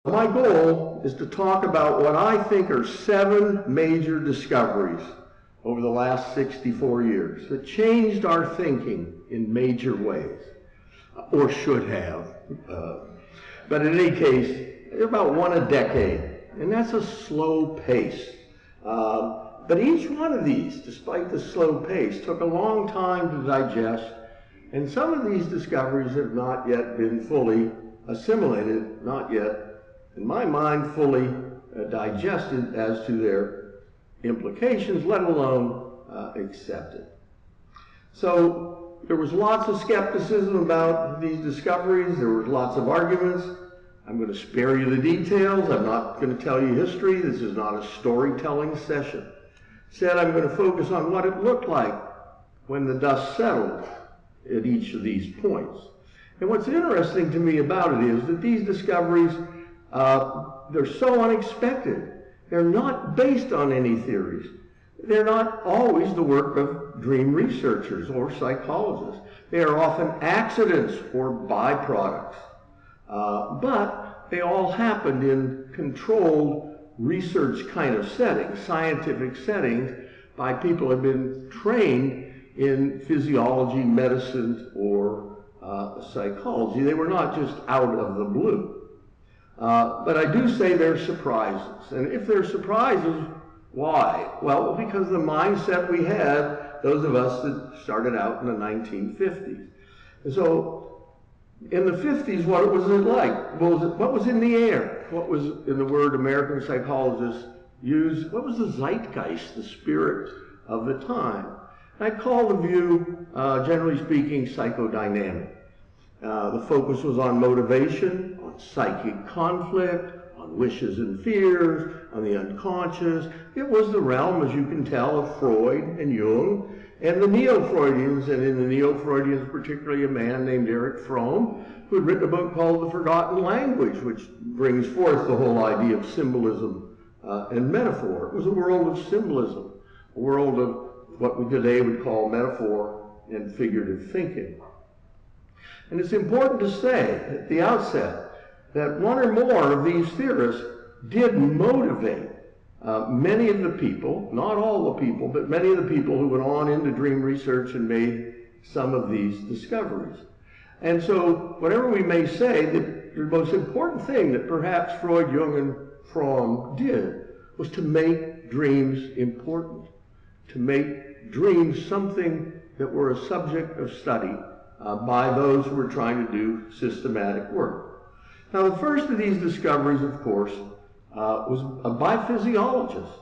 My goal is to talk about what I think are 7 major discoveries over the last 64 years that changed our thinking in major ways, or should have. But in any case, about one a decade, and that's a slow pace. But each one of these, despite the slow pace, took a long time to digest, and some of these discoveries have not yet been fully assimilated, not yet, in my mind, fully digested as to their implications, let alone accepted. So there was lots of skepticism about these discoveries. There were lots of arguments. I'm going to spare you the details. I'm not going to tell you history. This is not a storytelling session. Instead, I'm going to focus on what it looked like when the dust settled at each of these points. And what's interesting to me about it is that these discoveries, they're so unexpected. They're not based on any theories. They're not always the work of dream researchers or psychologists. They are often accidents or byproducts. But they all happened in controlled research kind of settings, scientific settings, by people who have been trained in physiology, medicine, or psychology. They were not just out of the blue. But I do say they're surprises. And if they're surprises, why? Well, because the mindset we had, those of us that started out in the 1950s. And so in the 50s, what was it like? What was in the air? What was, in the word American psychologists use, what was the zeitgeist, the spirit of the time? I call the view, generally speaking, psychodynamic. The focus was on motivation, on psychic conflict, on wishes and fears, on the unconscious. It was the realm, as you can tell, of Freud and Jung, and the Neo-Freudians, and in the Neo-Freudians particularly a man named Erich Fromm, who had written a book called The Forgotten Language, which brings forth the whole idea of symbolism and metaphor. It was a world of symbolism, a world of what we today would call metaphor and figurative thinking. And it's important to say at the outset that one or more of these theorists did motivate many of the people, not all the people, but many of the people who went on into dream research and made some of these discoveries. And so whatever we may say, the most important thing that perhaps Freud, Jung, and Fromm did was to make dreams important, to make dreams something that were a subject of study by those who were trying to do systematic work. Now, the first of these discoveries, of course, was by physiologists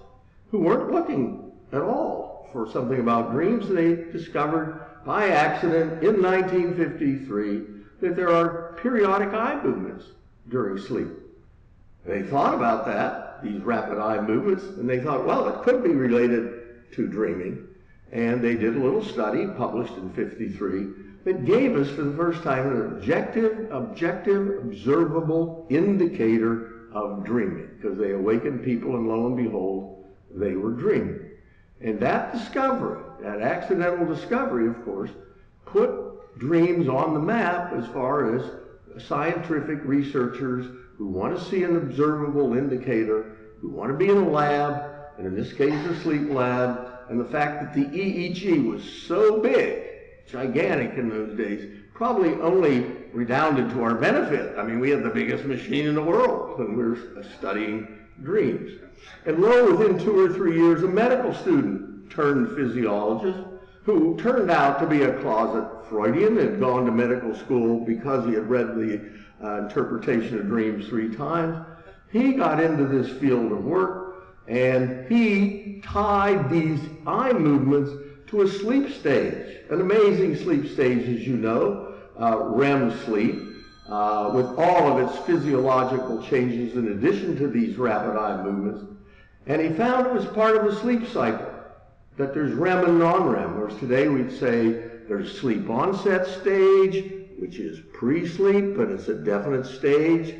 who weren't looking at all for something about dreams. They discovered by accident in 1953 that there are periodic eye movements during sleep. They thought about that, these rapid eye movements, and they thought, well, it could be related to dreaming. And they did a little study published in '53 that gave us for the first time an objective, observable indicator of dreaming, because they awakened people and lo and behold, they were dreaming. And that discovery, that accidental discovery, of course, put dreams on the map as far as scientific researchers who want to see an observable indicator, who want to be in a lab, and in this case a sleep lab, and the fact that the EEG was so big, gigantic in those days, probably only redounded to our benefit. I mean, we had the biggest machine in the world when we were studying dreams. And lo, within 2 or 3 years, a medical student turned physiologist who turned out to be a closet Freudian, had gone to medical school because he had read the interpretation of dreams 3 times. He got into this field of work, and he tied these eye movements to a sleep stage, an amazing sleep stage, as you know, REM sleep, with all of its physiological changes in addition to these rapid eye movements. And he found it was part of the sleep cycle, that there's REM and non-REM, whereas today we'd say there's sleep onset stage, which is pre-sleep, but it's a definite stage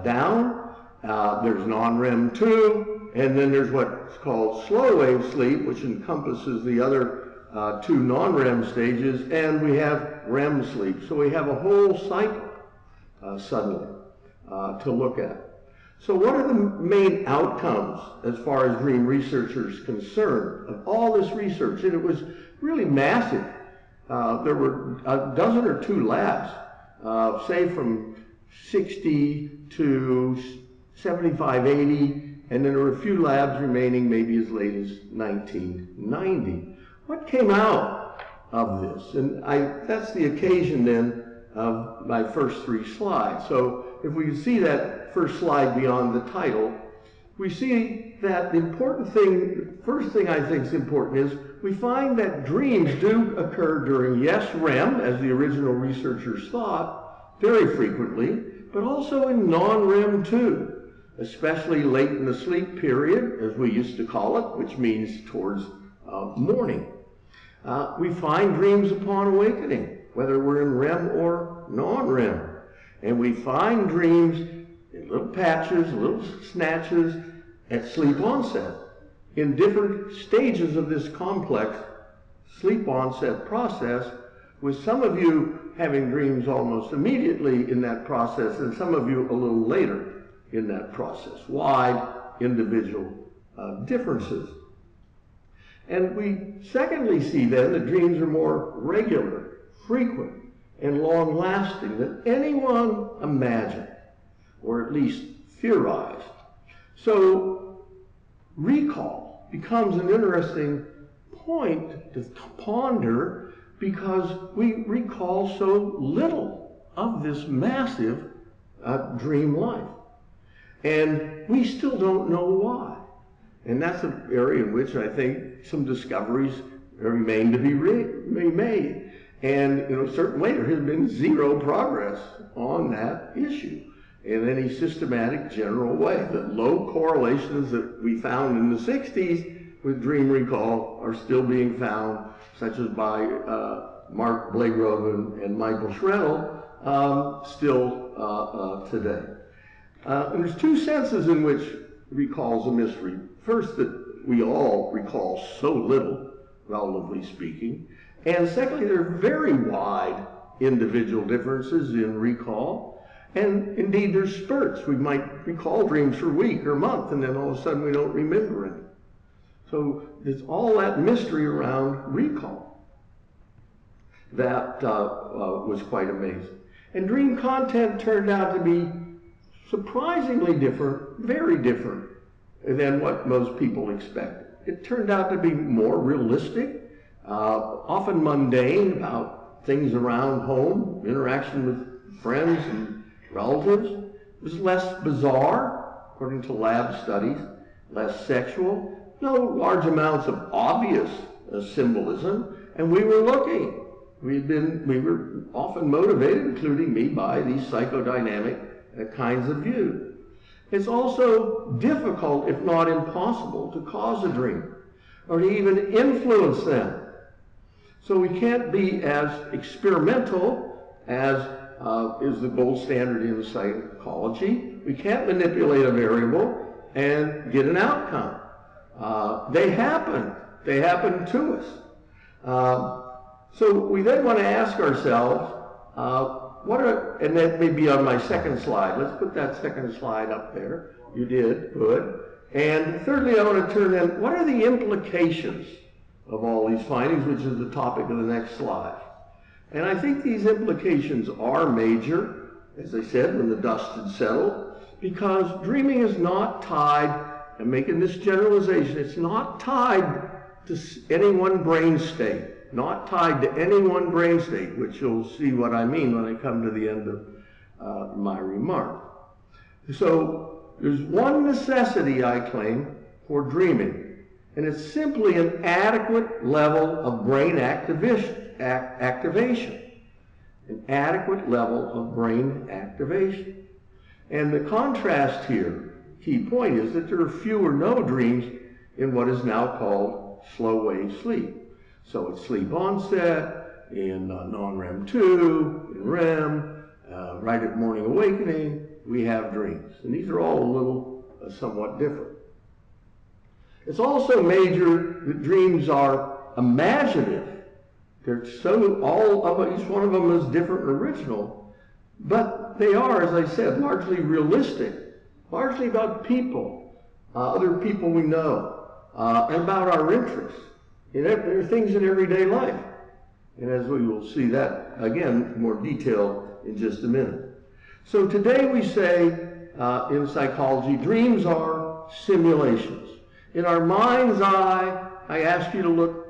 down. There's non-REM 2, and then there's what's called slow wave sleep, which encompasses the other 2 non-REM stages, and we have REM sleep. So we have a whole cycle suddenly to look at. So what are the main outcomes as far as dream researchers concerned of all this research? And it was really massive. There were a dozen or two labs, say from 60 to 75, 80, and then there were a few labs remaining maybe as late as 1990. What came out of this? And that's the occasion then of my first three slides. So if we can see that first slide beyond the title, we see that the important thing, the first thing I think is important is we find that dreams do occur during, yes, REM, as the original researchers thought, very frequently, but also in non-REM too, especially late in the sleep period, as we used to call it, which means towards morning. We find dreams upon awakening, whether we're in REM or non-REM. And we find dreams in little patches, little snatches at sleep onset in different stages of this complex sleep onset process, with some of you having dreams almost immediately in that process and some of you a little later in that process. Wide individual differences. And we secondly see then that dreams are more regular, frequent, and long-lasting than anyone imagined, or at least theorized. So recall becomes an interesting point to ponder because we recall so little of this massive dream life. And we still don't know why. And that's an area in which I think some discoveries remain to be made. And in a certain way, there has been zero progress on that issue in any systematic general way. The low correlations that we found in the 60s with dream recall are still being found, such as by Mark Blagrove and Michael Schrenel, still today. And there's two senses in which recall is a mystery. First, that we all recall so little, relatively speaking. And secondly, there are very wide individual differences in recall. And indeed, there's spurts. We might recall dreams for a week or a month, and then all of a sudden we don't remember any. So there's all that mystery around recall. That was quite amazing. And dream content turned out to be surprisingly different, very different than what most people expected. It turned out to be more realistic, often mundane, about things around home, interaction with friends and relatives. It was less bizarre, according to lab studies, less sexual, no large amounts of obvious symbolism, and we were looking. We were often motivated, including me, by these psychodynamic kinds of views. It's also difficult, if not impossible, to cause a dream or to even influence them. So we can't be as experimental as is the gold standard in psychology. We can't manipulate a variable and get an outcome. They happen. They happen to us. So we then want to ask ourselves, and that may be on my second slide. Let's put that second slide up there. You did, good. And thirdly, I want to turn then, what are the implications of all these findings, which is the topic of the next slide? And I think these implications are major, as I said, when the dust had settled, because dreaming is not tied, I'm making this generalization, it's not tied to any one brain state. Not tied to any one brain state, which you'll see what I mean when I come to the end of my remark. So there's one necessity, I claim, for dreaming, and it's simply an adequate level of brain activation. An adequate level of brain activation. And the contrast here, key point, is that there are few or no dreams in what is now called slow wave sleep. So it's sleep onset, in non-REM 2, in REM, right at morning awakening, we have dreams. And these are all a little somewhat different. It's also major that dreams are imaginative. They're so, all of each one of them is different and original, but they are, as I said, largely realistic largely about people, other people we know, and about our interests. There are things in everyday life. And as we will see that, again, more detail in just a minute. So today we say, in psychology, dreams are simulations. In our mind's eye, I ask you to look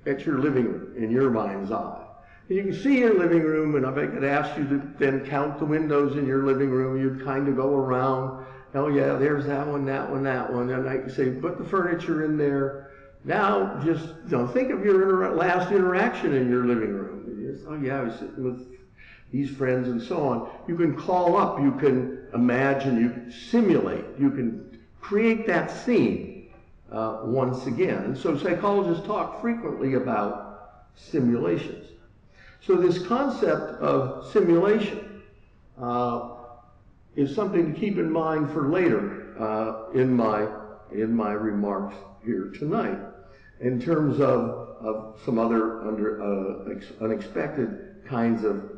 at your living room, in your mind's eye. And you can see your living room, and if I could ask you to then count the windows in your living room, you'd kind of go around. Oh yeah, there's that one, that one, that one. And I can say, put the furniture in there. Now, just think of your last interaction in your living room. Oh yeah, I was sitting with these friends and so on. You can call up, you can imagine, you can simulate, you can create that scene once again. And so psychologists talk frequently about simulations. So this concept of simulation is something to keep in mind for later in my remarks here tonight, in terms of some other unexpected kinds of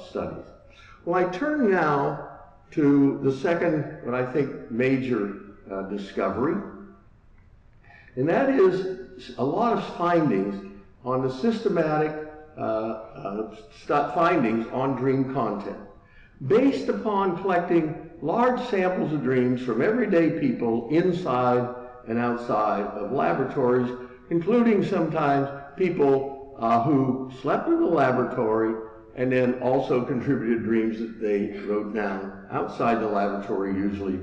studies. Well, I turn now to the second, what I think, major discovery, and that is a lot of findings on the systematic findings on dream content, based upon collecting large samples of dreams from everyday people inside and outside of laboratories, including sometimes people who slept in the laboratory and then also contributed dreams that they wrote down outside the laboratory, usually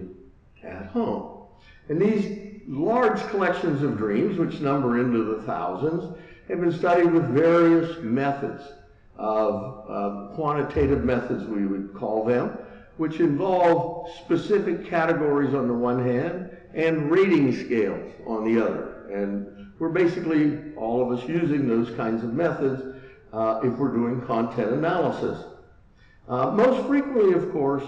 at home. And these large collections of dreams, which number into the thousands, have been studied with various methods of quantitative methods, we would call them, which involve specific categories on the one hand and rating scales on the other. And we're basically, all of us, using those kinds of methods if we're doing content analysis. Most frequently, of course,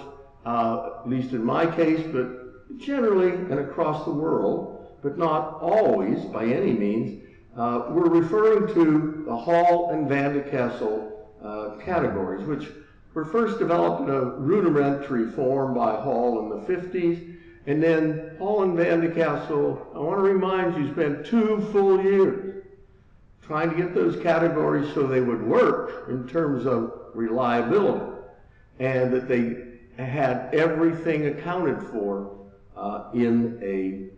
at least in my case, but generally and across the world, but not always by any means, we're referring to the Hall and Van de Kessel categories, which were first developed in a rudimentary form by Hall in the 50s. And then Hall and Van de Kessel, I want to remind you, spent 2 full years trying to get those categories so they would work in terms of reliability, and that they had everything accounted for in a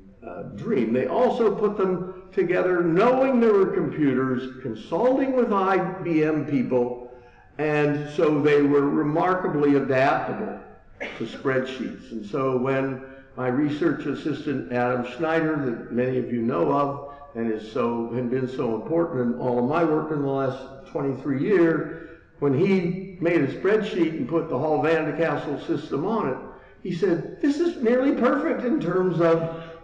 dream. They also put them together knowing there were computers, consulting with IBM people, and so they were remarkably adaptable to spreadsheets. And so when my research assistant, Adam Schneider, that many of you know of, and been so important in all of my work in the last 23 years, when he made a spreadsheet and put the Hall Van de Kessel system on it, he said, this is nearly perfect in terms of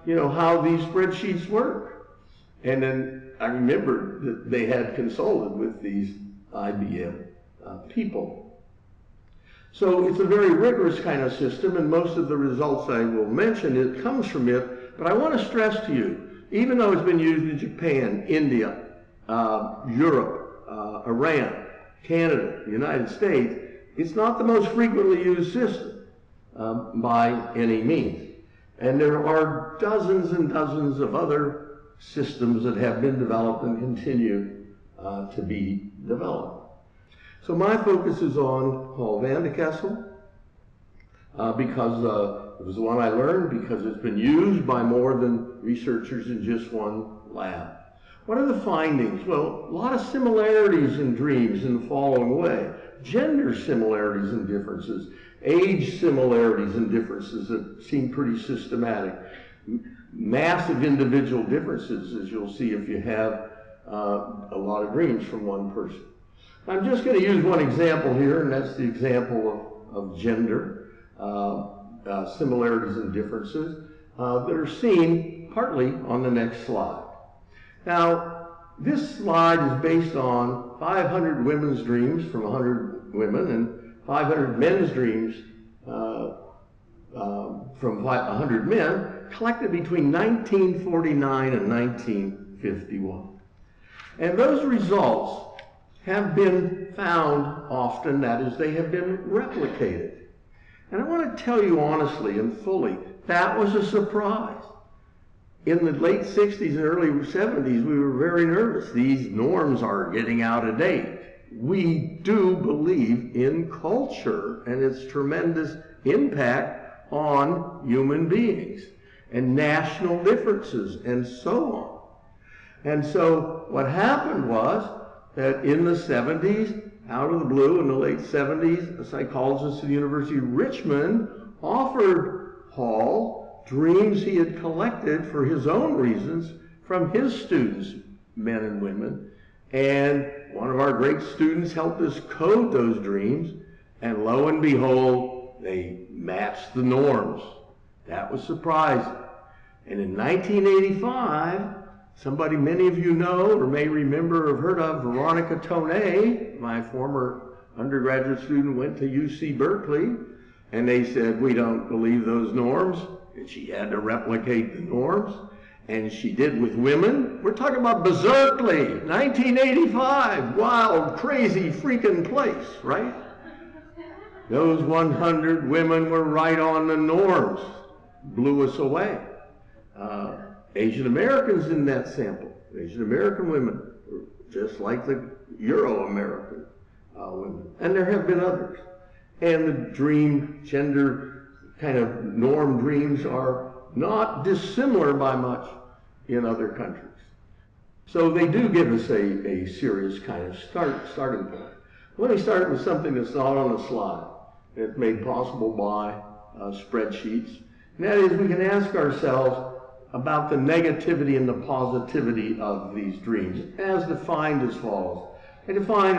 how these spreadsheets work. And then I remembered that they had consulted with these IBM people. So it's a very rigorous kind of system, and most of the results I will mention, it comes from it. But I want to stress to you, even though it's been used in Japan, India, Europe, Iran, Canada, the United States, it's not the most frequently used system by any means. And there are dozens and dozens of other systems that have been developed and continue to be developed. So my focus is on Hall Van de Kessel because it was the one I learned, because it's been used by more than researchers in just one lab. What are the findings? Well, a lot of similarities in dreams in the following way. Gender similarities and differences, age similarities and differences that seem pretty systematic, massive individual differences, as you'll see if you have a lot of dreams from one person. I'm just going to use one example here, and that's the example of gender similarities and differences that are seen partly on the next slide. Now, this slide is based on 500 women's dreams from 100 women and 500 men's dreams from 100 men, collected between 1949 and 1951. And those results have been found often, that is, they have been replicated. And I want to tell you honestly and fully, that was a surprise. In the late 60s and early 70s, we were very nervous. These norms are getting out of date. We do believe in culture and its tremendous impact on human beings and national differences and so on. And so what happened was that in the 70s, out of the blue, in the late 70s, a psychologist at the University of Richmond offered Hall dreams he had collected for his own reasons from his students, men and women. And one of our great students helped us code those dreams, and lo and behold, they matched the norms. That was surprising. And in 1985, somebody many of you know or may remember or have heard of, Veronica Tomei, my former undergraduate student, went to UC Berkeley, and they said, we don't believe those norms, and she had to replicate the norms, and she did with women. We're talking about Berkeley, 1985, wild, crazy, freaking place, right? Those 100 women were right on the norms, blew us away. Asian Americans in that sample, Asian American women, just like the Euro-American women. And there have been others. And the dream, gender kind of norm dreams are not dissimilar by much in other countries. So they do give us a serious kind of starting point. Let me start with something that's not on the slide. It's made possible by spreadsheets. And that is, we can ask ourselves about the negativity and the positivity of these dreams, as defined as follows. I define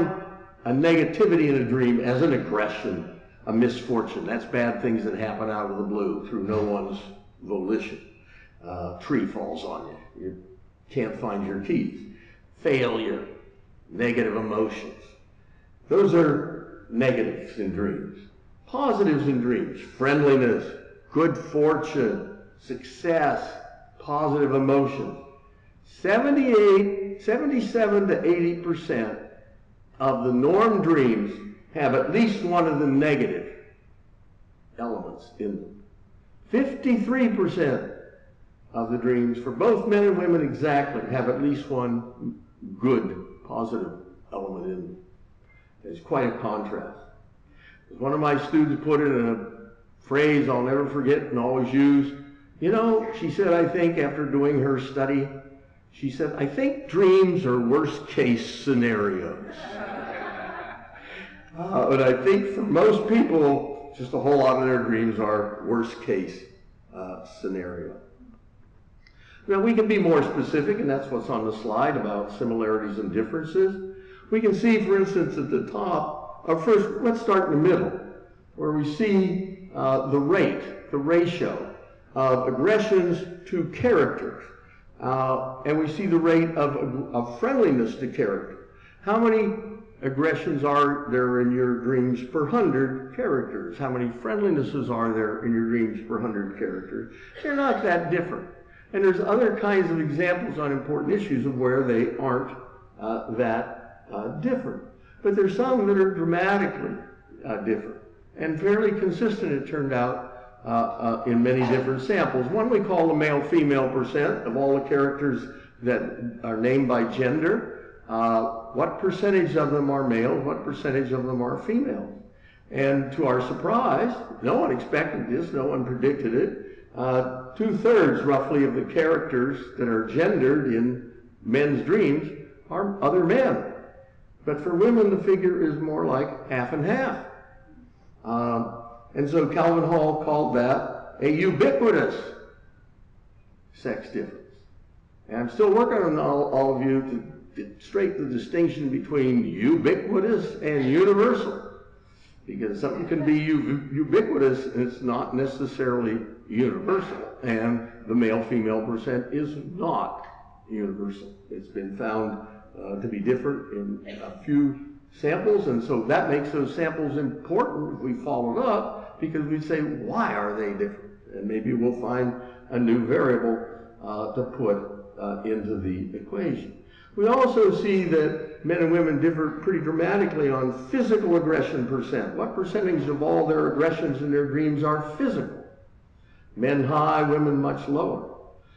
a negativity in a dream as an aggression, a misfortune. That's bad things that happen out of the blue through no one's volition. Tree falls on you. You can't find your keys. Failure, negative emotions. Those are negatives in dreams. Positives in dreams: friendliness, good fortune, success, positive emotions. 77 to 80% of the norm dreams have at least one of the negative elements in them. 53% of the dreams, for both men and women exactly, have at least one good, positive element in them. It's quite a contrast. One of my students put it in a phrase I'll never forget and always use. You know, she said, I think, after doing her study, she said, I think dreams are worst case scenarios. But I think for most people, just a whole lot of their dreams are worst case scenario. Now, we can be more specific, and that's what's on the slide about similarities and differences. We can see, for instance, at the top, or first, let's start in the middle, where we see the rate, the ratio of aggressions to characters. And we see the rate of friendliness to character. How many aggressions are there in your dreams per 100 characters? How many friendlinesses are there in your dreams per 100 characters? They're not that different. And there's other kinds of examples on important issues of where they aren't that different. But there's some that are dramatically different and fairly consistent, it turned out, in many different samples. One we call the male-female percent of all the characters that are named by gender. What percentage of them are male? What percentage of them are female? And to our surprise, no one expected this, no one predicted it. 2/3 roughly of the characters that are gendered in men's dreams are other men. But for women, the figure is more like half and half. And so Calvin Hall called that a ubiquitous sex difference. And I'm still working on all of you to straight the distinction between ubiquitous and universal. Because something can be ubiquitous and it's not necessarily universal. And the male-female percent is not universal. It's been found to be different in a few samples, and so that makes those samples important if we followed up, because we'd say, why are they different? And maybe we'll find a new variable to put into the equation. We also see that men and women differ pretty dramatically on physical aggression percent. What percentage of all their aggressions in their dreams are physical? Men high, women much lower.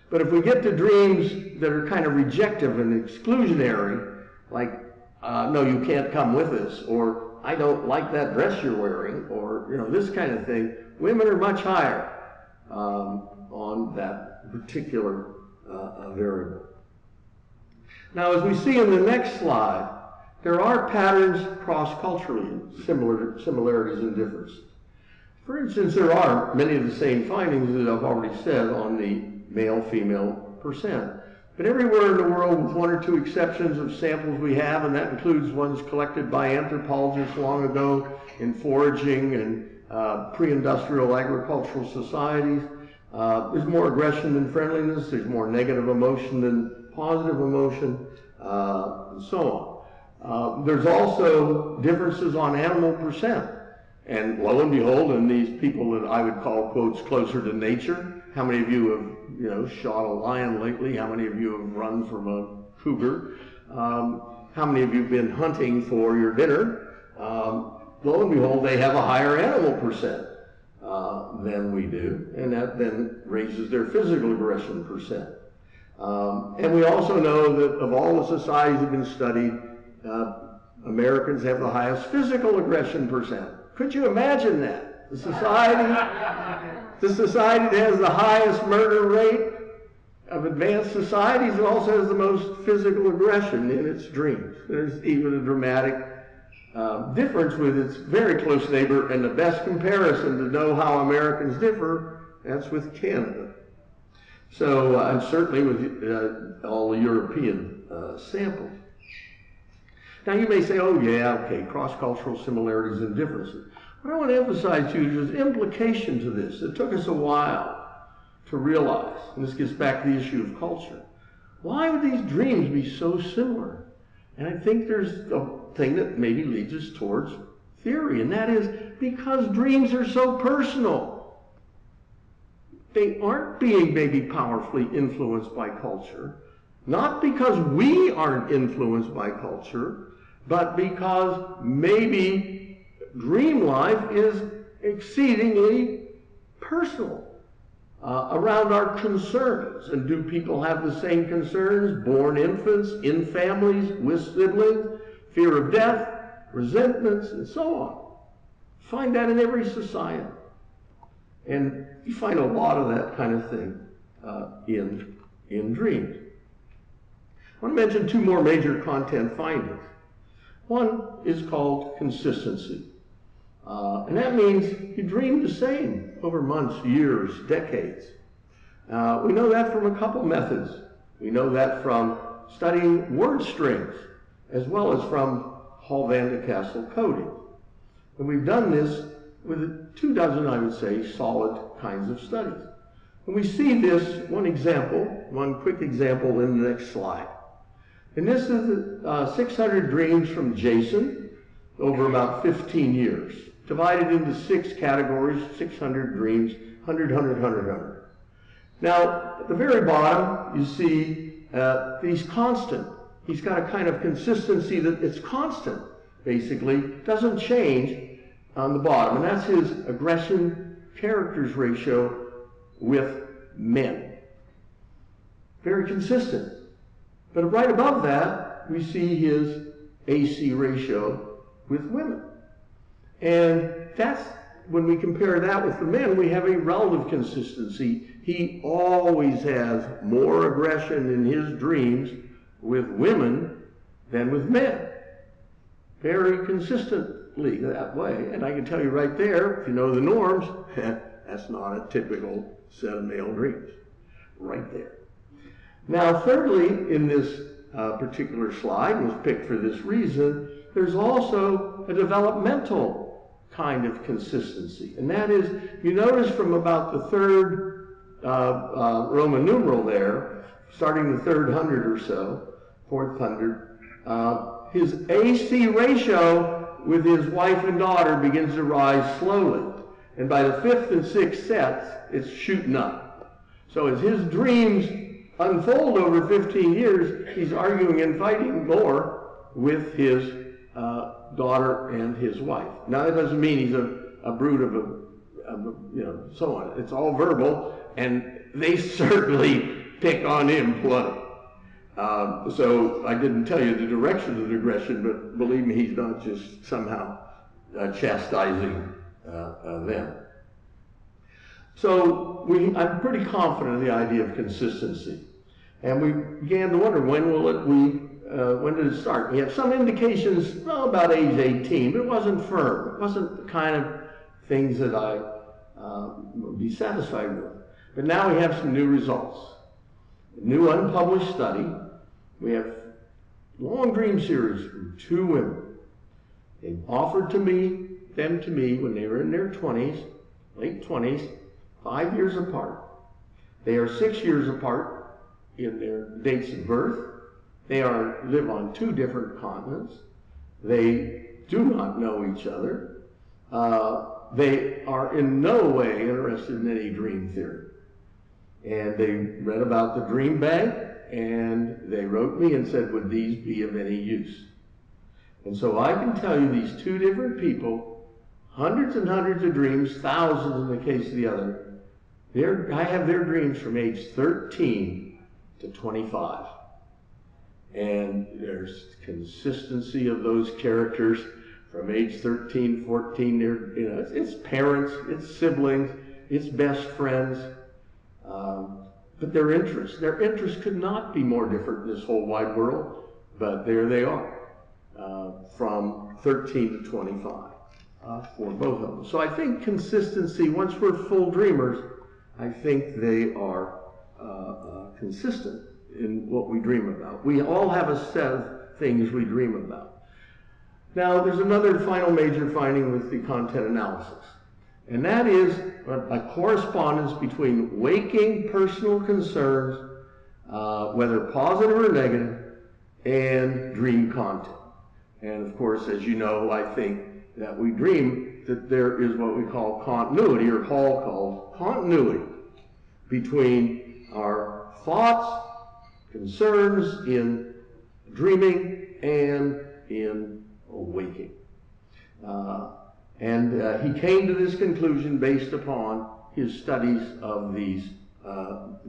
But if we get to dreams that are kind of rejective and exclusionary, like, no, you can't come with us, or I don't like that dress you're wearing, or this kind of thing, women are much higher on that particular variable. Now, as we see in the next slide, there are patterns cross-culturally, similarities and differences. For instance, there are many of the same findings that I've already said on the male-female percent. But everywhere in the world, with one or two exceptions of samples we have, and that includes ones collected by anthropologists long ago in foraging and pre-industrial agricultural societies, there's more aggression than friendliness, there's more negative emotion than positive emotion, and so on. There's also differences on animal percent. And lo and behold, in these people that I would call, quotes, closer to nature, how many of you have, shot a lion lately? How many of you have run from a cougar? How many of you have been hunting for your dinner? Lo and behold, they have a higher animal percent than we do, and that then raises their physical aggression percent. And we also know that of all the societies that have been studied, Americans have the highest physical aggression percent. Could you imagine that? The society that has the highest murder rate of advanced societies also has the most physical aggression in its dreams. There's even a dramatic difference with its very close neighbor, and the best comparison to know how Americans differ, that's with Canada. So, and certainly with all the European samples. Now you may say, oh yeah, okay, cross-cultural similarities and differences. What I want to emphasize to you is there's implication to this. It took us a while to realize, and this gets back to the issue of culture. Why would these dreams be so similar? And I think there's a thing that maybe leads us towards theory, and that is because dreams are so personal. They aren't being maybe powerfully influenced by culture, not because we aren't influenced by culture, but because maybe dream life is exceedingly personal around our concerns. And do people have the same concerns? Born infants, in families, with siblings, fear of death, resentments, and so on. Find that in every society. And you find a lot of that kind of thing in dreams. I want to mention two more major content findings. One is called consistency. And that means you dream the same over months, years, decades. We know that from a couple methods. We know that from studying word strings, as well as from Hall van de Castle coding. And we've done this with 24, I would say, solid kinds of studies. And we see this, one quick example in the next slide. And this is 600 dreams from Jason over about 15 years, divided into 6 categories, 600 dreams, 100, 100, 100, 100. Now, at the very bottom, you see he's constant. He's got a kind of consistency that it's constant, basically, doesn't change on the bottom. And that's his aggression characters ratio with men. Very consistent. But right above that, we see his AC ratio with women. And that's, when we compare that with the men, we have a relative consistency. He always has more aggression in his dreams with women than with men. Very consistently that way. And I can tell you right there, if you know the norms, that's not a typical set of male dreams. Right there. Now, thirdly, in this particular slide, was picked for this reason, there's also a developmental kind of consistency. And that is, you notice from about the third Roman numeral there, starting the third 100 or so, fourth 100, his AC ratio with his wife and daughter begins to rise slowly. And by the 5th and 6th sets, it's shooting up. So as his dreams unfold over 15 years, he's arguing and fighting more with his daughter and his wife. Now, that doesn't mean he's a brute of a so on. It's all verbal, and they certainly pick on him plenty. So I didn't tell you the direction of the aggression, but believe me, he's not just somehow chastising them. So I'm pretty confident in the idea of consistency. And we began to wonder, when did it start? We have some indications about age 18, but it wasn't firm. It wasn't the kind of things that I would be satisfied with. But now we have some new results. A new unpublished study. We have long dream series from 2 women. They offered them to me when they were in their 20s, late 20s, 5 years apart. They are 6 years apart in their dates of birth. They live on 2 different continents. They do not know each other. They are in no way interested in any dream theory. And they read about the dream bank, and they wrote me and said, would these be of any use? And so I can tell you these 2 different people, hundreds and hundreds of dreams, thousands in the case of the other, I have their dreams from age 13 to 25. And there's consistency of those characters from age 13, 14, it's parents, it's siblings, it's best friends. But their interests could not be more different in this whole wide world, but there they are, from 13 to 25 for both of them. So I think consistency, once we're full dreamers, I think they are consistent in what we dream about. We all have a set of things we dream about. Now, there's another final major finding with the content analysis, and that is a correspondence between waking personal concerns, whether positive or negative, and dream content. And of course, as you know, I think that we dream that there is what we call continuity, or Hall calls continuity, between our thoughts, concerns in dreaming and in waking. He came to this conclusion based upon his studies of these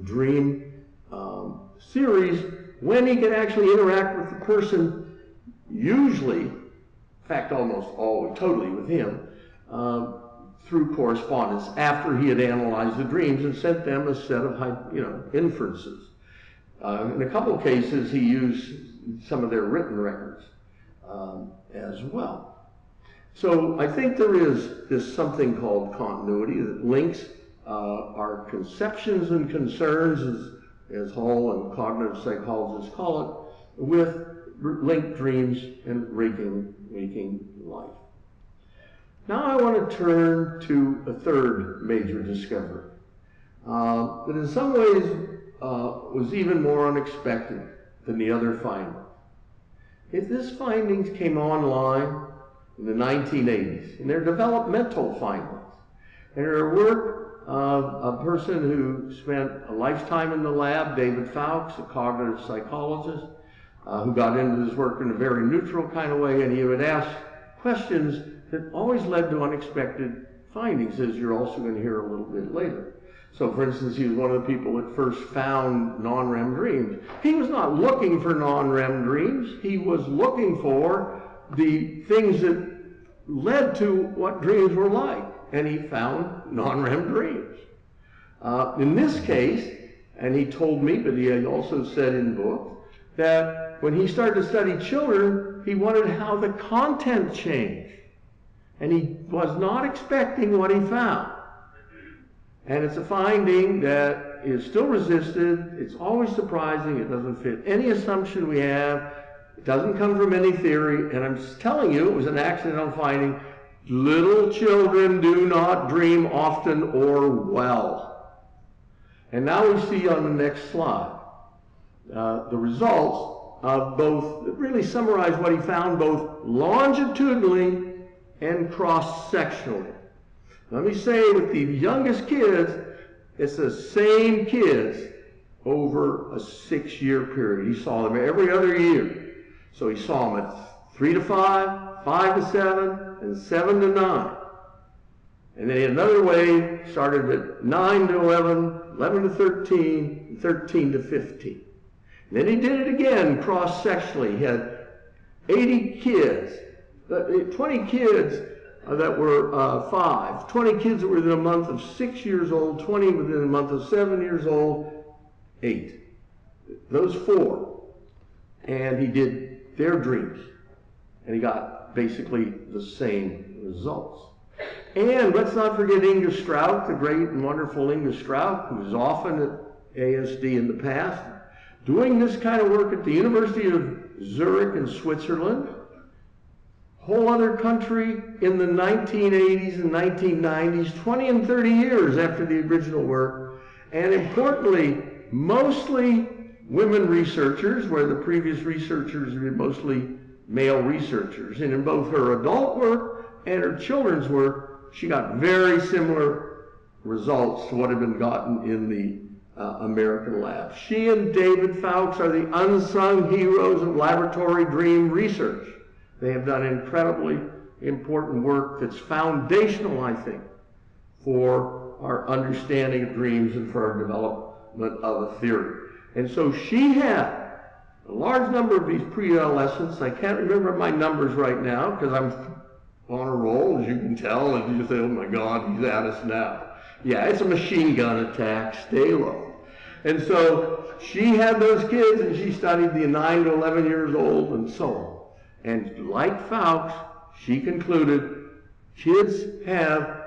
dream series, when he could actually interact with the person, usually, in fact almost always, totally with him, through correspondence after he had analyzed the dreams and sent them a set of inferences. In a couple of cases, he used some of their written records as well. So I think there is this something called continuity that links our conceptions and concerns, as Hall and cognitive psychologists call it, with linked dreams and waking life. Now I want to turn to a third major discovery that in some ways was even more unexpected than the other findings. If these findings came online in the 1980s, and they're developmental findings, and they're a work of a person who spent a lifetime in the lab, David Fowkes, a cognitive psychologist, who got into this work in a very neutral kind of way, and he would ask questions that always led to unexpected findings, as you're also going to hear a little bit later. So, for instance, he was one of the people that first found non-REM dreams. He was not looking for non-REM dreams. He was looking for the things that led to what dreams were like, and he found non-REM dreams. In this case, and he told me, but he also said in books, that when he started to study children, he wanted how the content changed. And he was not expecting what he found. And it's a finding that is still resisted. It's always surprising. It doesn't fit any assumption we have. It doesn't come from any theory. And I'm just telling you, it was an accidental finding. Little children do not dream often or well. And now we see on the next slide the results of both, really summarize what he found both longitudinally and cross-sectionally. Let me say, with the youngest kids, it's the same kids over a 6-year period. He saw them every other year. So he saw them at 3 to 5, 5 to 7, and 7 to 9. And then he had another wave, started at 9 to 11, 11 to 13, and 13 to 15. And then he did it again cross-sectionally. He had 80 kids, 20 kids that were 5, 20 kids that were within a month of 6 years old, 20 within a month of 7 years old, 8. Those 4. And he did their dreams. And he got basically the same results. And let's not forget Inga Strauch, the great and wonderful Inga Strauch, who was often at ASD in the past, doing this kind of work at the University of Zurich in Switzerland, whole other country in the 1980s and 1990s, 20 and 30 years after the original work, and importantly, mostly women researchers, where the previous researchers were mostly male researchers. And in both her adult work and her children's work, she got very similar results to what had been gotten in the American lab. She and David Fowkes are the unsung heroes of laboratory dream research. They have done incredibly important work that's foundational, I think, for our understanding of dreams and for our development of a theory. And so she had a large number of these pre-adolescents. I can't remember my numbers right now because I'm on a roll, as you can tell, and you just say, oh my God, he's at us now. Yeah, it's a machine gun attack, stay low. And so she had those kids and she studied the 9 to 11 years old and so on. And like Fowkes, she concluded kids have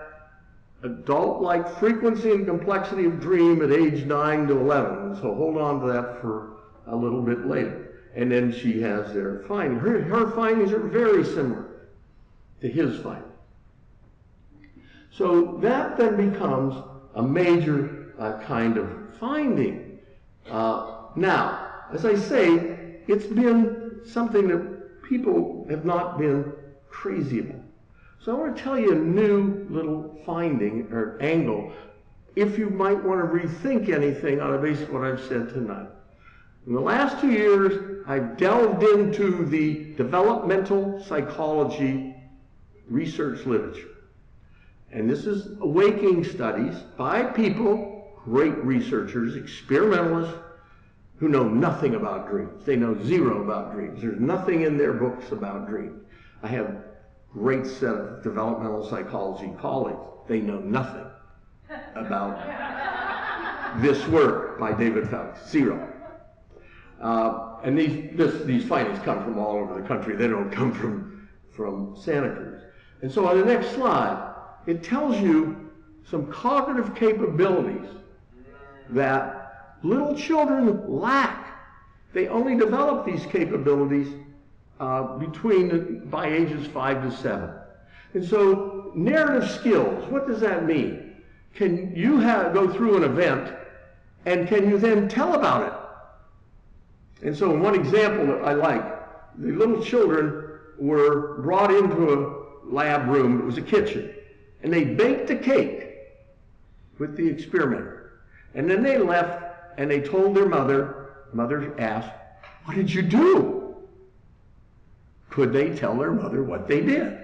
adult-like frequency and complexity of dream at age 9 to 11. So hold on to that for a little bit later. And then she has their findings. Her findings are very similar to his findings. So that then becomes a major kind of finding. Now, as I say, it's been something that people have not been crazy about. So I want to tell you a new little finding or angle if you might want to rethink anything on the basis of what I've said tonight. In the last 2 years, I've delved into the developmental psychology research literature. And this is awakening studies by people, great researchers, experimentalists, who know nothing about dreams. They know zero about dreams. There's nothing in their books about dreams. I have a great set of developmental psychology colleagues. They know nothing about this work by David Fowkes. Zero. And these findings come from all over the country. They don't come from Santa Cruz. And so on the next slide, it tells you some cognitive capabilities that little children lack. They only develop these capabilities by ages 5 to 7. And so narrative skills, what does that mean? Can you go through an event and can you then tell about it? And so one example that I like, the little children were brought into a lab room. It was a kitchen. And they baked a cake with the experimenter. And then they left and they told their mother. Mother asked, what did you do? Could they tell their mother what they did?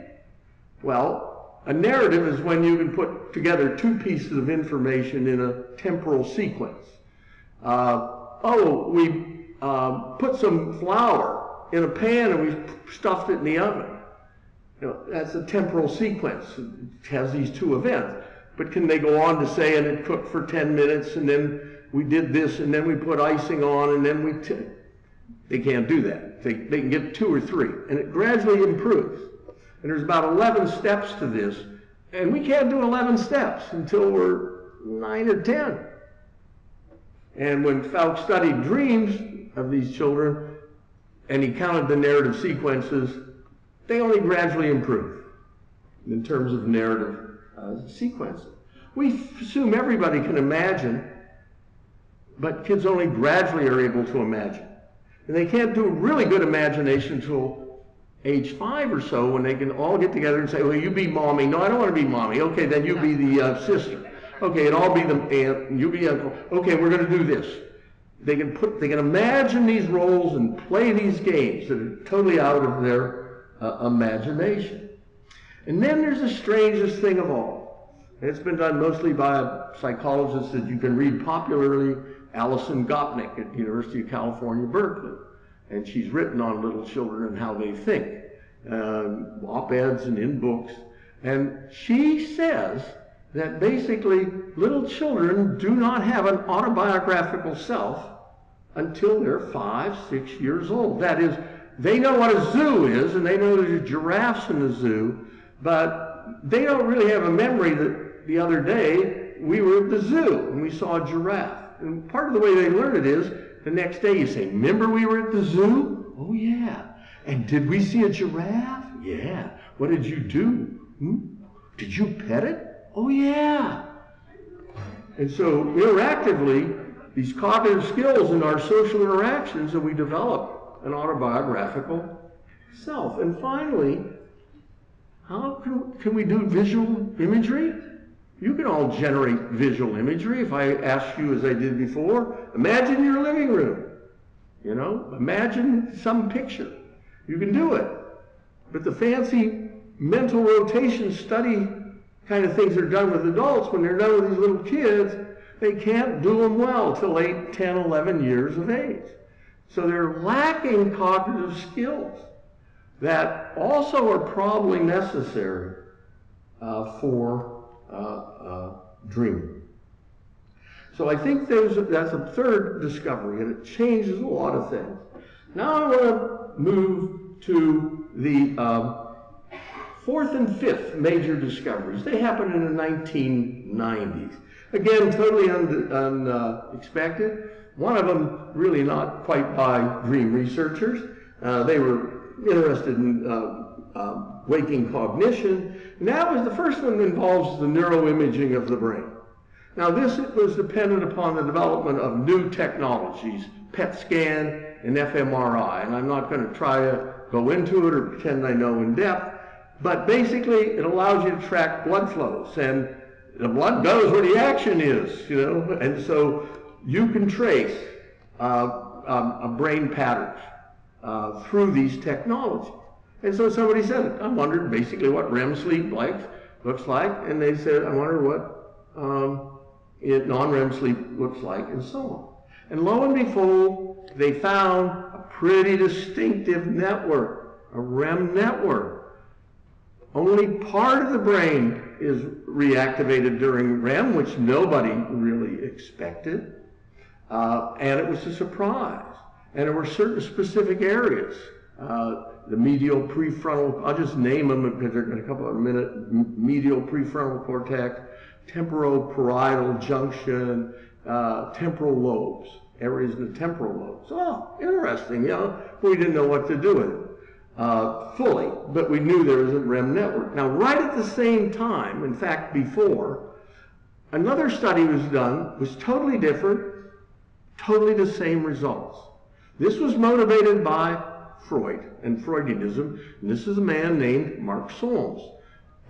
Well, a narrative is when you can put together two pieces of information in a temporal sequence. We put some flour in a pan and we stuffed it in the oven. You know, that's a temporal sequence. It has these two events. But can they go on to say, and it cooked for 10 minutes, and then we did this, and then we put icing on, and then they can't do that. They can get 2 or 3, and it gradually improves. And there's about 11 steps to this, and we can't do 11 steps until we're 9 or 10. And when Fowkes studied dreams of these children, and he counted the narrative sequences, they only gradually improve in terms of narrative sequences. We assume everybody can imagine, but kids only gradually are able to imagine. And they can't do really good imagination until age 5 or so, when they can all get together and say, well, you be mommy. No, I don't want to be mommy. Okay, then you be the sister. Okay, and I'll be the aunt, and you be uncle. Okay, we're going to do this. they can imagine these roles and play these games that are totally out of their imagination. And then there's the strangest thing of all. And it's been done mostly by a psychologist that you can read popularly, Alison Gopnik at the University of California, Berkeley. And she's written on little children and how they think, op-eds and in books. And she says that basically little children do not have an autobiographical self until they're 5, 6 years old. That is, they know what a zoo is, and they know there's giraffes in the zoo, but they don't really have a memory that the other day we were at the zoo and we saw a giraffe. And part of the way they learn it is the next day you say, remember we were at the zoo? Oh yeah. And did we see a giraffe? Yeah. What did you do? Did you pet it? Oh yeah. And so interactively, these cognitive skills in our social interactions, and we develop an autobiographical self. And finally, how can we do visual imagery? You can all generate visual imagery. If I asked you, as I did before, imagine your living room. You know, imagine some picture. You can do it. But the fancy mental rotation study kind of things are done with adults, when they're done with these little kids, they can't do them well till 8, 10, 11 years of age. So they're lacking cognitive skills that also are probably necessary for dreaming. So I think that's a third discovery, and it changes a lot of things. Now I want to move to the fourth and fifth major discoveries. They happened in the 1990s. Again, totally unexpected. One of them really not quite by dream researchers. They were interested in waking cognition. And that was the first one that involves the neuroimaging of the brain. Now this was dependent upon the development of new technologies, PET scan and fMRI. And I'm not going to try to go into it or pretend I know in depth. But basically it allows you to track blood flows. And the blood goes where the action is, you know. And so you can trace brain patterns through these technologies. And so somebody said it. I wondered basically what REM sleep looks like, and they said, I wonder what non-REM sleep looks like, and so on. And lo and behold, they found a pretty distinctive network, a REM network. Only part of the brain is reactivated during REM, which nobody really expected. And it was a surprise. And there were certain specific areas. The medial prefrontal, I'll just name them because they're in a couple of minutes. Medial prefrontal cortex, temporoparietal junction, temporal lobes, areas in the temporal lobes. Oh, interesting, you know. We didn't know what to do with it fully, but we knew there was a REM network. Now, right at the same time, in fact, before, another study was done, was totally different, totally the same results. This was motivated by Freud and Freudianism, and this is a man named Mark Solms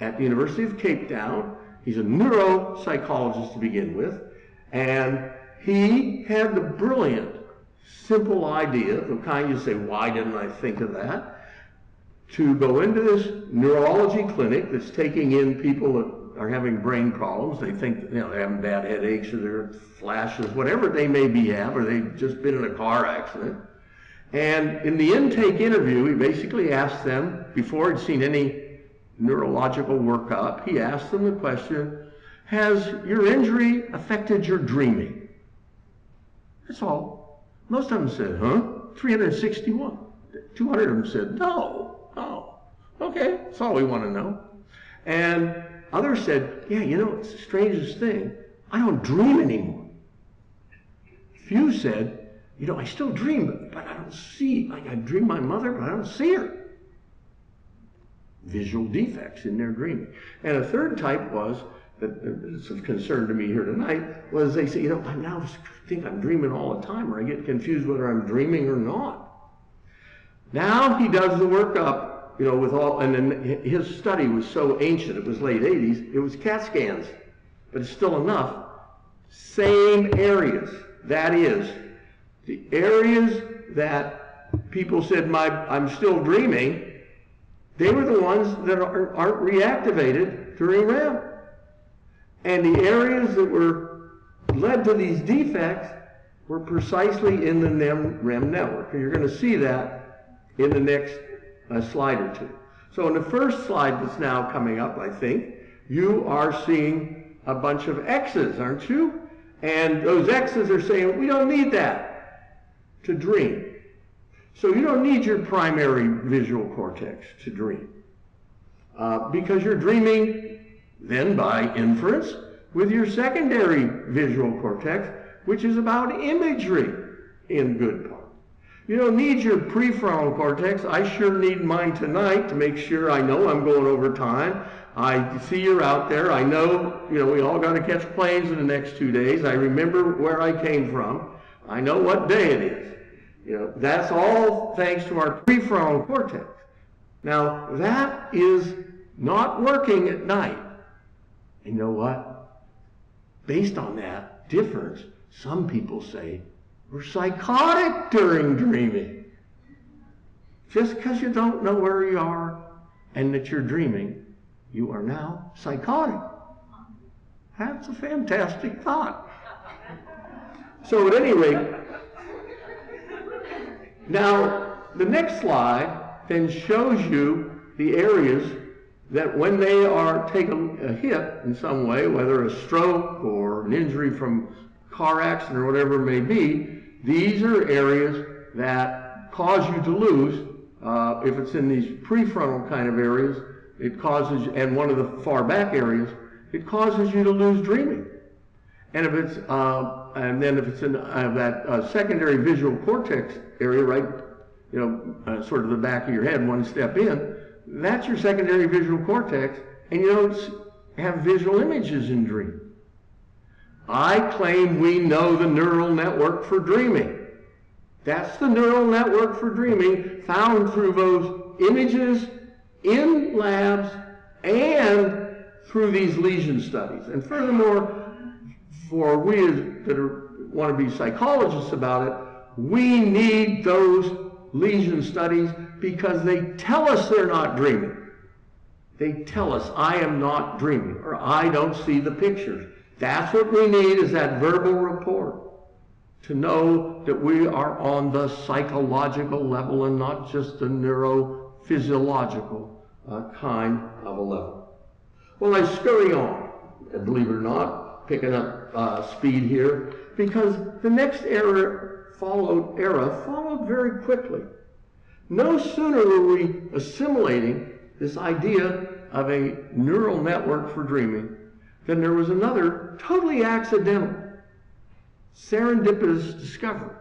at the University of Cape Town. He's a neuropsychologist to begin with, and he had the brilliant, simple idea, the kind you say, why didn't I think of that, to go into this neurology clinic that's taking in people that are having brain problems. They think, you know, they're having bad headaches or they're flashes, whatever they may have, or they've just been in a car accident. And in the intake interview, he basically asked them, before he'd seen any neurological workup, he asked them the question, has your injury affected your dreaming? That's all. Most of them said, huh? 361. 200 of them said, no. Oh, okay, that's all we want to know. And others said, yeah, you know, it's the strangest thing. I don't dream anymore. Few said, you know, I still dream, but I don't see, like I dream my mother, but I don't see her. Visual defects in their dreaming. And a third type was, that it's of concern to me here tonight, was they say, you know, I now think I'm dreaming all the time, or I get confused whether I'm dreaming or not. Now he does the workup, you know, with all, and then his study was so ancient, it was late 80s, it was CAT scans, but it's still enough. Same areas, that is, The areas that people said, I'm still dreaming, they were the ones that aren't reactivated during REM. And the areas that were led to these defects were precisely in the REM network. And you're going to see that in the next slide or two. So in the first slide that's now coming up, I think, you are seeing a bunch of X's, aren't you? And those X's are saying, we don't need that to dream. So you don't need your primary visual cortex to dream. Because you're dreaming then by inference with your secondary visual cortex, which is about imagery in good part. You don't need your prefrontal cortex. I sure need mine tonight to make sure I know I'm going over time. I see you're out there. I know, we all got to catch planes in the next 2 days. I remember where I came from. I know what day it is. That's all thanks to our prefrontal cortex. Now, that is not working at night. And you know what? Based on that difference, some people say we're psychotic during dreaming. Just because you don't know where you are and that you're dreaming, you are now psychotic. That's a fantastic thought. So at any rate, now the next slide then shows you the areas that when they are taking a hit in some way, whether a stroke or an injury from car accident or whatever it may be, these are areas that cause you to lose. If it's in these prefrontal kind of areas, it causes, and one of the far back areas, it causes you to lose dreaming. And if it's, and then if it's in that secondary visual cortex area, right, sort of the back of your head, one step in, that's your secondary visual cortex, and you don't have visual images in dream. I claim we know the neural network for dreaming. That's the neural network for dreaming found through those images in labs and through these lesion studies. And furthermore, for we that want to be psychologists about it, we need those lesion studies because they tell us they're not dreaming. They tell us, I am not dreaming, or I don't see the pictures. That's what we need, is that verbal report to know that we are on the psychological level and not just the neurophysiological kind of a level. Well, I scurry on, believe it or not, picking up speed here, because the next era followed very quickly. No sooner were we assimilating this idea of a neural network for dreaming than there was another totally accidental, serendipitous discovery.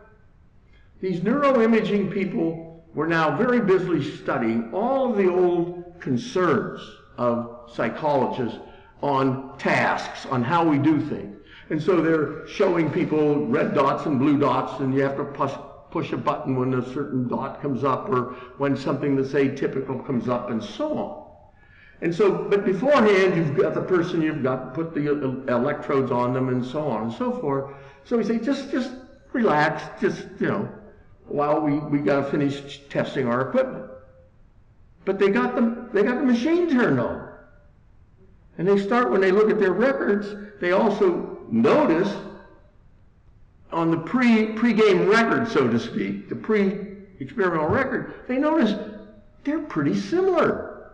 These neuroimaging people were now very busily studying all of the old concerns of psychologists on tasks, on how we do things. And so they're showing people red dots and blue dots, and you have to push a button when a certain dot comes up, or when something that's atypical comes up, and so on. And so, but beforehand, you've got the person, you've got to put the electrodes on them, and so on and so forth. So we say, just relax, while we got to finish testing our equipment. But they got the machine turned on. And they start, when they look at their records, they also notice on the pre-game record, so to speak, the pre-experimental record, they notice they're pretty similar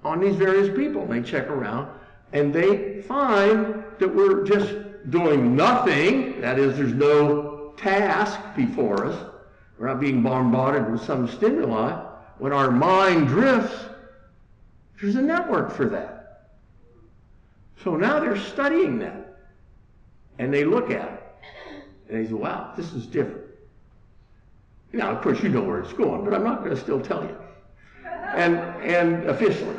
on these various people. And they check around, and they find that we're just doing nothing. That is, there's no task before us. We're not being bombarded with some stimuli. When our mind drifts, there's a network for that. So now they're studying that, and they look at it, and they say, wow, this is different. Now, of course, you know where it's going, but I'm not going to still tell you. And officially,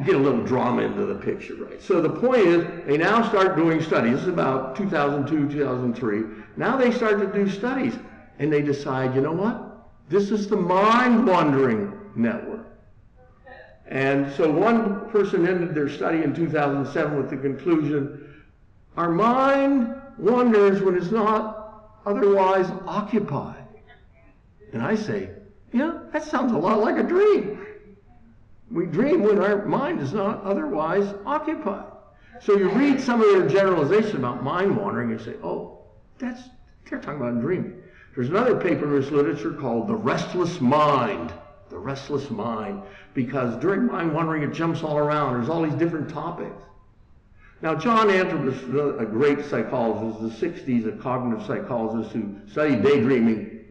get a little drama into the picture, right? So the point is, they now start doing studies. This is about 2002, 2003. Now they start to do studies, and they decide, you know what? This is the mind-wandering network. And so one person ended their study in 2007 with the conclusion, our mind wanders when it's not otherwise occupied. And I say, yeah, that sounds a lot like a dream. We dream when our mind is not otherwise occupied. So you read some of their generalization about mind wandering and say, oh, they're talking about dreaming. There's another paper in this literature called The Restless Mind. The Restless Mind. Because during mind wandering, it jumps all around. There's all these different topics. Now, John Antrobus, a great psychologist, the 60s, a cognitive psychologist who studied daydreaming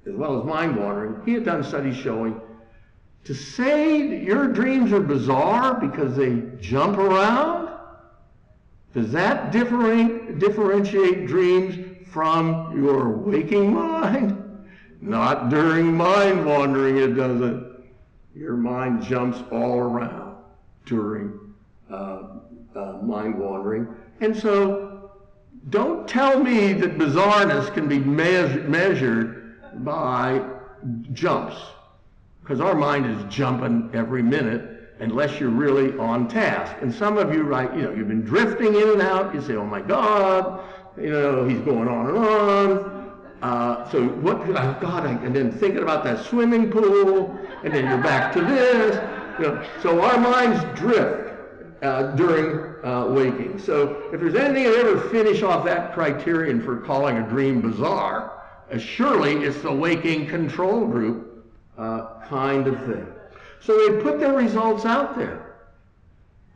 as well as mind wandering, he had done studies showing to say that your dreams are bizarre because they jump around, does that differentiate dreams from your waking mind? Not during mind wandering, it doesn't. Your mind jumps all around during mind wandering. And so, don't tell me that bizarreness can be measured by jumps, because our mind is jumping every minute unless you're really on task. And some of you, right, you've been drifting in and out. You say, oh my God, he's going on and on. So what, oh God, and then thinking about that swimming pool, and then you're back to this. So our minds drift during waking. So if there's anything that ever finish off that criterion for calling a dream bizarre, surely it's the waking control group kind of thing. So they put their results out there.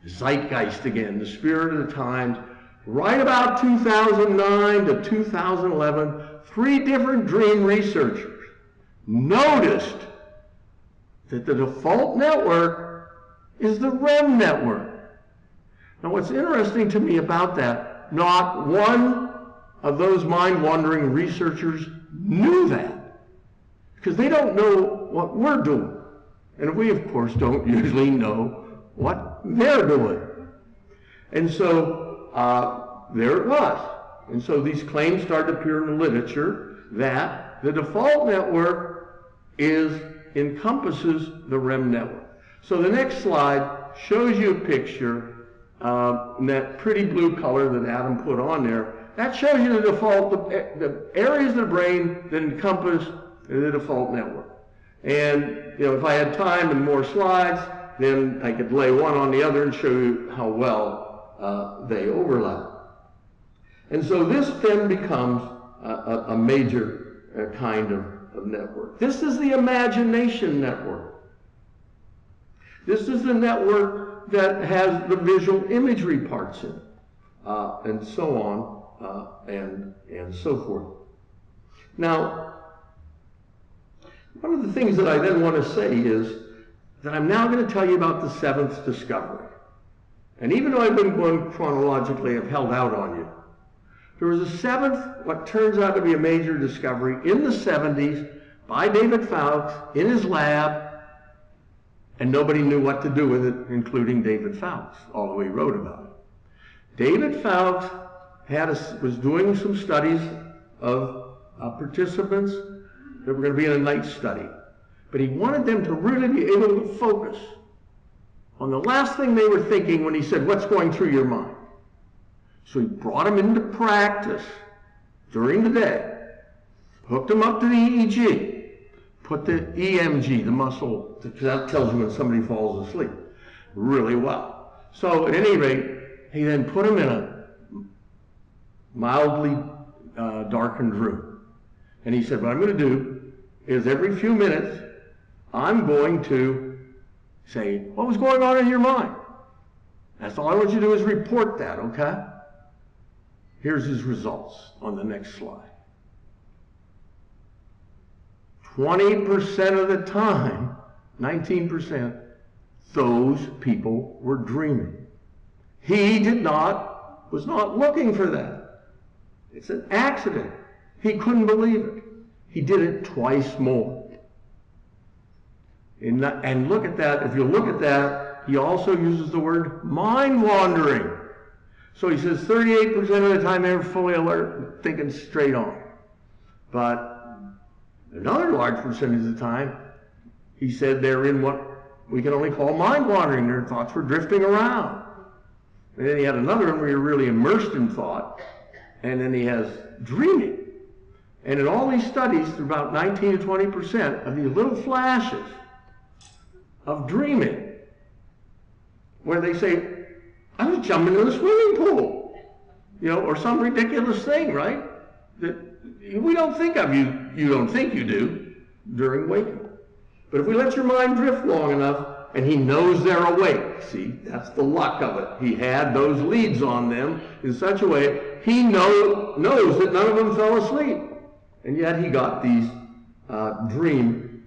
Zeitgeist again, the spirit of the times. Right about 2009 to 2011, 3 different dream researchers noticed that the default network is the REM network. Now what's interesting to me about that, not one of those mind-wandering researchers knew that, because they don't know what we're doing. And we, of course, don't usually know what they're doing. And so there it was. And so these claims started to appear in the literature that the default network encompasses the REM network. So the next slide shows you a picture, that pretty blue color that Adam put on there. That shows you the default, the areas of the brain that encompass the default network. And if I had time and more slides, then I could lay one on the other and show you how well they overlap. And so this then becomes a major kind of network. This is the imagination network. This is the network that has the visual imagery parts in it, and so on, and so forth. Now, one of the things that I then want to say is that I'm now going to tell you about the 7th discovery. And even though I've been going chronologically, I've held out on you. There was a 7th, what turns out to be a major discovery in the 70s by David Fowles in his lab, and nobody knew what to do with it, including David Fowles, although he wrote about it. David Fowles was doing some studies of participants that were going to be in a night study. But he wanted them to really be able to focus on the last thing they were thinking when he said, what's going through your mind? So he brought them into practice during the day, hooked them up to the EEG, put the EMG, the muscle, because that tells you when somebody falls asleep, really well. So at any rate, he then put them in a mildly darkened room. And he said, what I'm going to do is every few minutes, I'm going to say, what was going on in your mind? That's all I want you to do is report that, okay? Here's his results on the next slide. 20% of the time, 19%, those people were dreaming. He was not looking for that. It's an accident. He couldn't believe it. He did it twice more. And look at that. If you look at that, he also uses the word mind wandering. So he says 38% of the time they were fully alert, thinking straight on. But another large percentage of the time, he said they're in what we can only call mind wandering. Their thoughts were drifting around. And then he had another one where you're really immersed in thought. And then he has dreaming. And in all these studies, about 19 to 20% of these little flashes of dreaming, where they say, I was jumping in the swimming pool, or some ridiculous thing, right? That we don't think of, you don't think you do during waking. But if we let your mind drift long enough, and he knows they're awake, see, that's the luck of it. He had those leads on them in such a way, he knows that none of them fell asleep. And yet he got these dream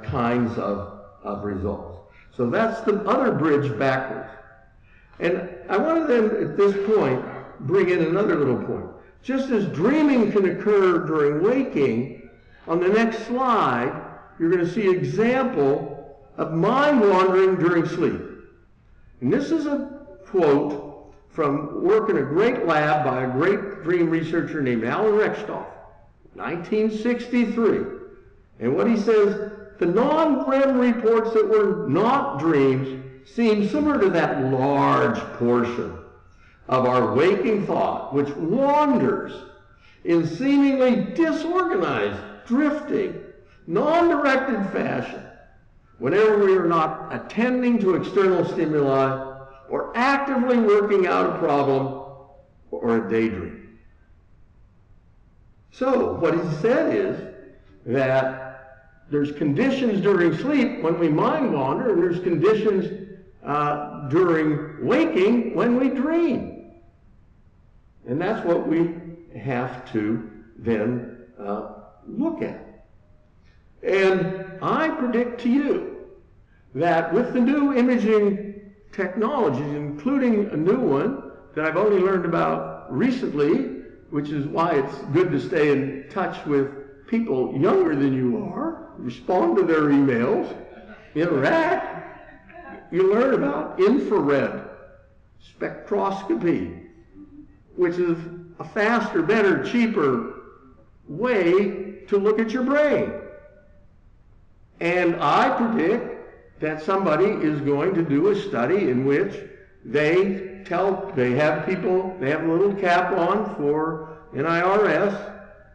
kinds of results. So that's the other bridge backwards. And I want to then, at this point, bring in another little point. Just as dreaming can occur during waking, on the next slide, you're going to see an example of mind wandering during sleep. And this is a quote from work in a great lab by a great dream researcher named Alan Rechthoff, 1963. And what he says, the non-REM reports that were not dreams seem similar to that large portion of our waking thought which wanders in seemingly disorganized, drifting, non-directed fashion whenever we are not attending to external stimuli or actively working out a problem or a daydream. So what he said is that there's conditions during sleep when we mind wander, and there's conditions during waking when we dream. And that's what we have to then look at. And I predict to you that with the new imaging technologies, including a new one that I've only learned about recently, which is why it's good to stay in touch with people younger than you are, respond to their emails, interact, you learn about infrared spectroscopy, which is a faster, better, cheaper way to look at your brain. And I predict that somebody is going to do a study in which they have a little cap on for NIRS,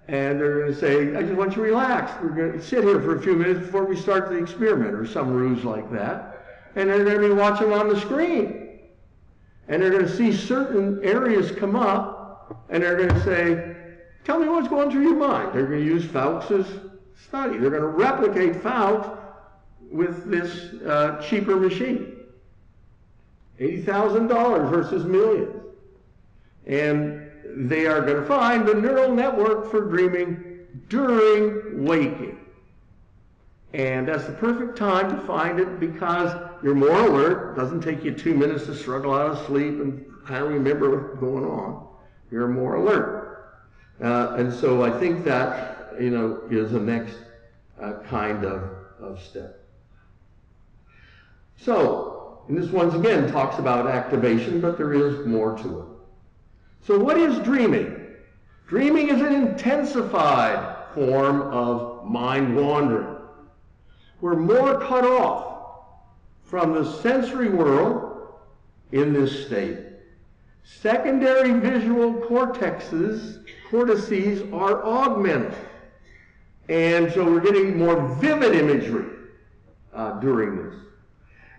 and they're going to say, I just want you to relax. We're going to sit here for a few minutes before we start the experiment, or some ruse like that. And they're going to be watching on the screen. And they're going to see certain areas come up, and they're going to say, tell me what's going through your mind. They're going to use Fouts' study. They're going to replicate Fouts with this cheaper machine. $80,000 versus millions. And they are going to find the neural network for dreaming during waking. And that's the perfect time to find it because you're more alert. It doesn't take you 2 minutes to struggle out of sleep and kind of remember what's going on. You're more alert. And so I think that, is the next kind of step. So, and this once again talks about activation, but there is more to it. So what is dreaming? Dreaming is an intensified form of mind wandering. We're more cut off from the sensory world in this state. Secondary visual cortices are augmented. And so we're getting more vivid imagery during this.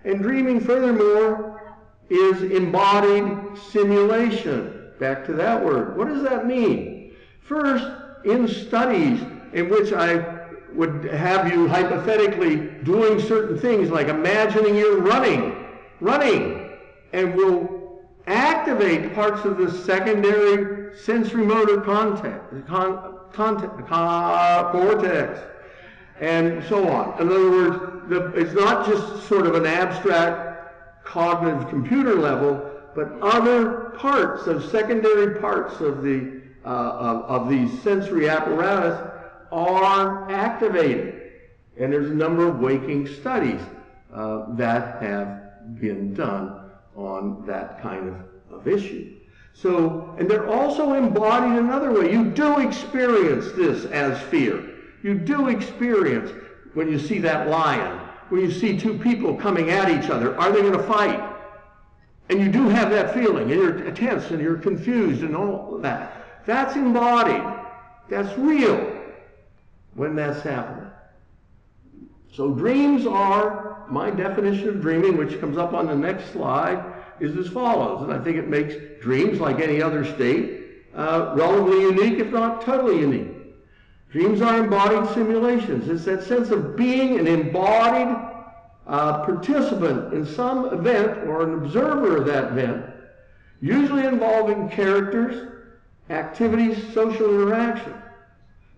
And dreaming, furthermore, is embodied simulation. Back to that word. What does that mean? First, in studies in which I would have you hypothetically doing certain things, like imagining you're running, and will activate parts of the secondary sensory motor cortex, and so on. In other words, it's not just sort of an abstract cognitive computer level, but other parts of secondary parts of these sensory apparatus are activated. And there's a number of waking studies that have been done on that kind of issue. So, and they're also embodied another way. You do experience this as fear. You do experience when you see that lion, when you see two people coming at each other, are they going to fight? And you do have that feeling, and you're tense, and you're confused, and all that. That's embodied. That's real. when that's happening. So dreams are, my definition of dreaming, which comes up on the next slide, is as follows. And I think it makes dreams, like any other state, relatively unique, if not totally unique. Dreams are embodied simulations. It's that sense of being an embodied participant in some event or an observer of that event, usually involving characters, activities, social interaction,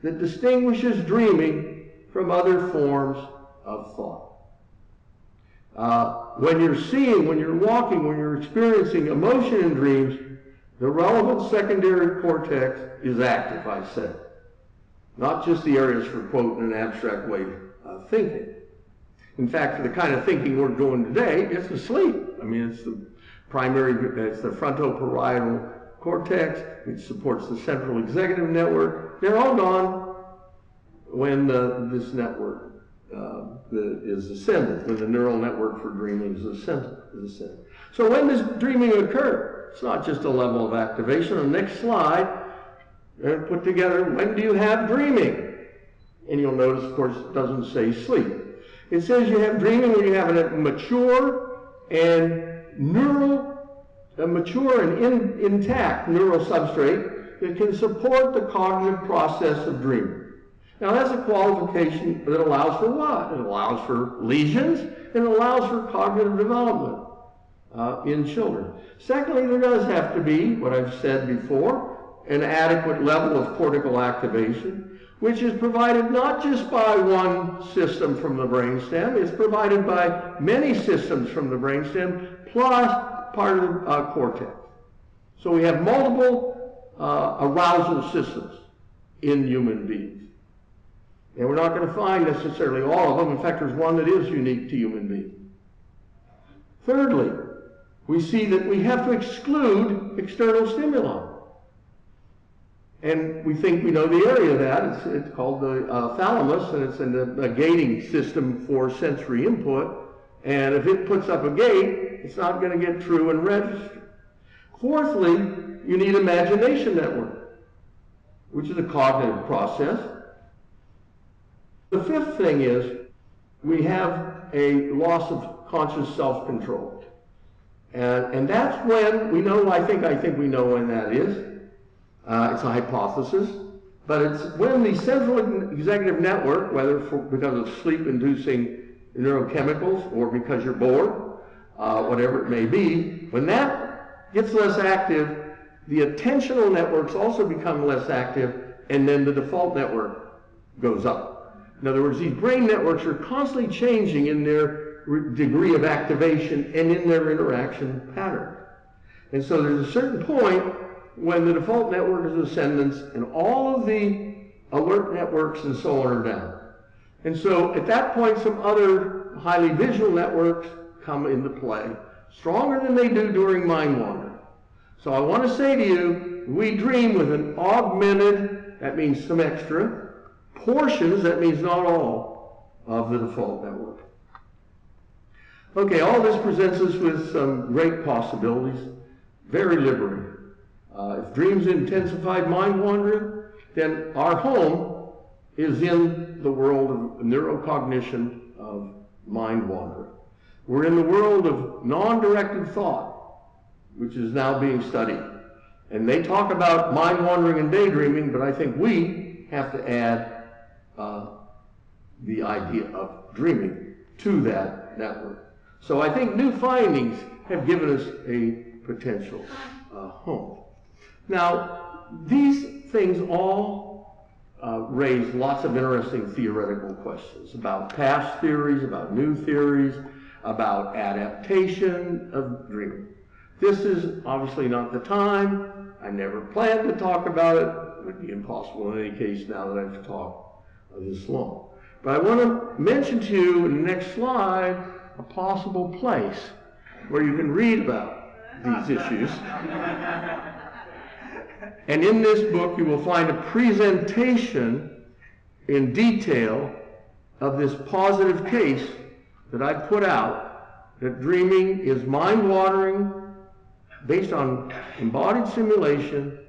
that distinguishes dreaming from other forms of thought. When you're seeing, when you're walking, when you're experiencing emotion in dreams, the relevant secondary cortex is active, I said. Not just the areas for, quote, in an abstract way of thinking. In fact, for the kind of thinking we're doing today, it's asleep. I mean, it's the primary, it's the frontoparietal cortex, which supports the central executive network. They're all gone when this network is ascended, when the neural network for dreaming is ascended. So when does dreaming occur? It's not just a level of activation. On the next slide, they're put together, when do you have dreaming? And you'll notice, of course, it doesn't say sleep. It says you have dreaming when you have a mature and intact neural substrate that can support the cognitive process of dreaming. Now that's a qualification that allows for what? It allows for lesions, and it allows for cognitive development in children. Secondly, there does have to be, what I've said before, an adequate level of cortical activation, which is provided not just by one system from the brainstem, it's provided by many systems from the brainstem, plus part of the cortex. So we have multiple arousal systems in human beings. And we're not going to find necessarily all of them. In fact, there's one that is unique to human beings. Thirdly, we see that we have to exclude external stimuli. And we think we know the area of that. It's called the thalamus, and it's in the gating system for sensory input. And if it puts up a gate, it's not going to get through and register. Fourthly, you need imagination network, which is a cognitive process. The fifth thing is we have a loss of conscious self-control. And that's when we know, I think we know when that is. It's a hypothesis, but it's when the central executive network, whether because of sleep-inducing neurochemicals or because you're bored, whatever it may be, when that gets less active, the attentional networks also become less active, and then the default network goes up. In other words, these brain networks are constantly changing in their degree of activation and in their interaction pattern. And so there's a certain point when the default network is ascendant and all of the alert networks and so on are down. And so at that point, some other highly visual networks come into play, stronger than they do during mind wandering. So I want to say to you, we dream with an augmented, that means some extra, portions, that means not all, of the default network. Okay, all this presents us with some great possibilities, very liberating. If dreams intensified mind wandering, then our home is in the world of neurocognition of mind wandering. We're in the world of non-directed thought, which is now being studied. And they talk about mind wandering and daydreaming, but I think we have to add the idea of dreaming to that network. So I think new findings have given us a potential home. Now, these things all raise lots of interesting theoretical questions about past theories, about new theories, about adaptation of dreaming. This is obviously not the time. I never planned to talk about it. It would be impossible in any case now that I've talked this long. But I want to mention to you in the next slide a possible place where you can read about these issues. And in this book, you will find a presentation in detail of this positive case that I put out, that dreaming is mind-wandering, based on embodied simulation,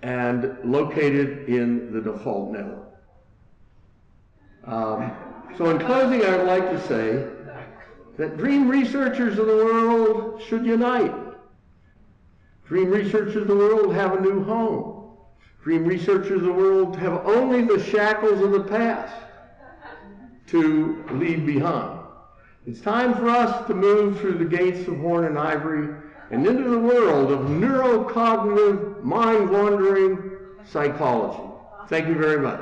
and located in the default network. So in closing, I would like to say that dream researchers of the world should unite. Dream researchers of the world have a new home. Dream researchers of the world have only the shackles of the past to leave behind. It's time for us to move through the gates of horn and ivory and into the world of neurocognitive, mind-wandering psychology. Thank you very much.